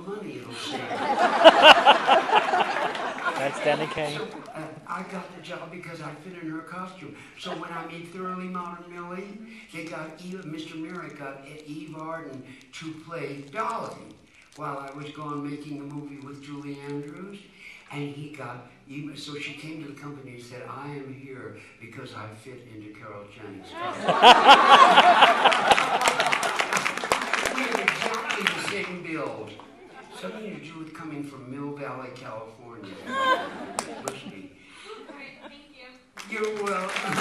the money it'll save. That's Danny Kaye. So, I got the job because I fit in her costume. So when I made Thoroughly Modern Millie, they got Mr. Merrick got Eve Arden to play Dolly while I was gone making the movie with Julie Andrews. And he got, so she came to the company and said, I am here because I fit into Carol Channing's costume. We have exactly the same build. Something to do with coming from Mill Valley, California. Must be. All right, thank you. You're welcome.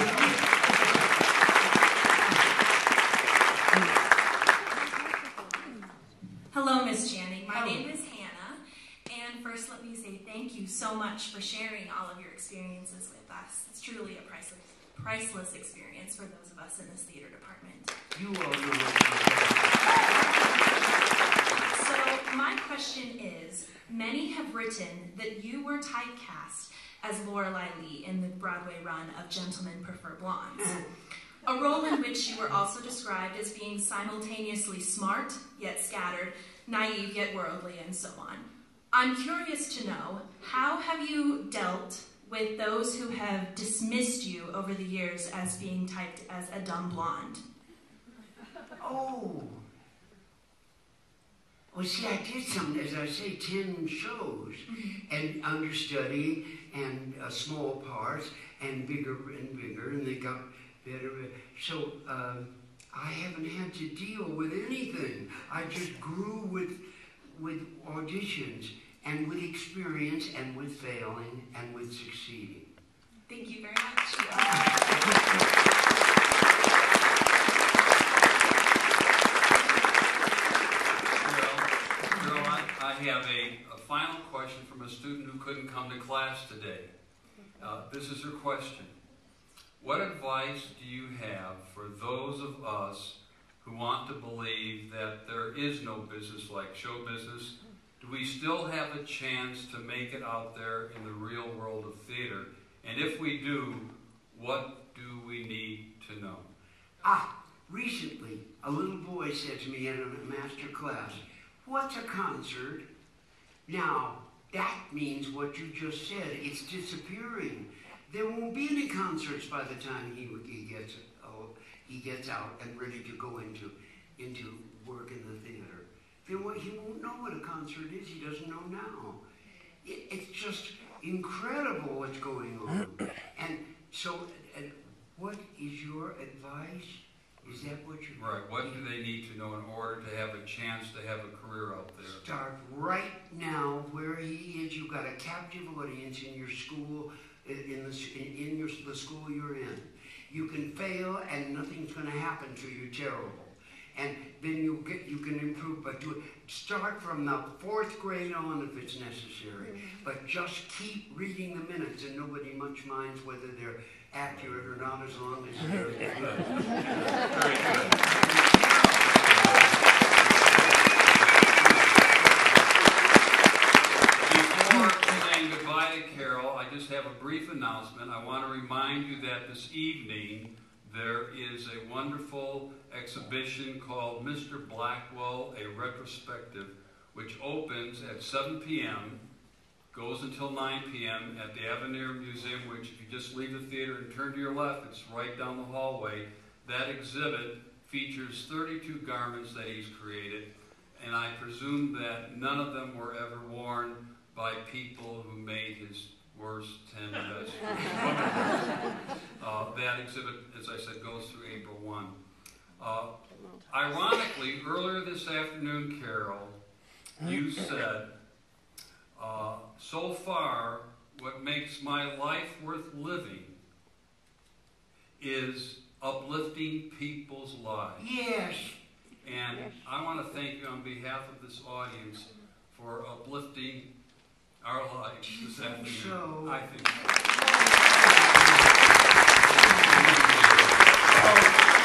Hello, Ms. Channing. My name is Hannah. And first, let me say thank you so much for sharing all of your experiences with us. It's truly a priceless experience for those of us in this theater department. You all know what So, my question is, many have written that you were typecast as Lorelei Lee in the Broadway run of Gentlemen Prefer Blondes, a role in which you were also described as being simultaneously smart, yet scattered, naive, yet worldly, and so on. I'm curious to know, how have you dealt with those who have dismissed you over the years as being typed as a dumb blonde? Oh. Well, see, I did some, as I say, 10 shows, and understudy, and small parts, and bigger, and they got better. So I haven't had to deal with anything. I just grew with auditions, and with experience, and with failing, and with succeeding. Thank you very much. I have a final question from a student who couldn't come to class today. This is her question. What advice do you have for those of us who want to believe that there is no business like show business? Do we still have a chance to make it out there in the real world of theater? And if we do, what do we need to know? Recently, a little boy said to me in a master class, "What's a concert?" Now, that means what you just said. It's disappearing. There won't be any concerts by the time he gets out and ready to go into work in the theater. He won't know what a concert is. He doesn't know now. It's just incredible what's going on. And so, what is your advice? Is that what you... Right. What do they need to know in order to have a chance to have a career out there? Start right now where he is. You've got a captive audience in your school, the school you're in. You can fail and nothing's going to happen to you terrible. And then you can improve, but start from the 4th grade on if it's necessary. But just keep reading the minutes, and nobody much minds whether they're accurate or not, as long as they're good. Very good. Before saying goodbye to Carol, I just have a brief announcement. I want to remind you that this evening there is a wonderful exhibition called Mr. Blackwell, a retrospective, which opens at 7 p.m., goes until 9 p.m. at the Avenir Museum, which if you just leave the theater and turn to your left, it's right down the hallway. That exhibit features 32 garments that he's created, and I presume that none of them were ever worn by people who made his worst 10 best women. That exhibit, as I said, goes through April 1. Ironically, earlier this afternoon, Carol, you said, so far, what makes my life worth living is uplifting people's lives. Yes. And I want to thank you on behalf of this audience for uplifting our lives this afternoon. So, I think so.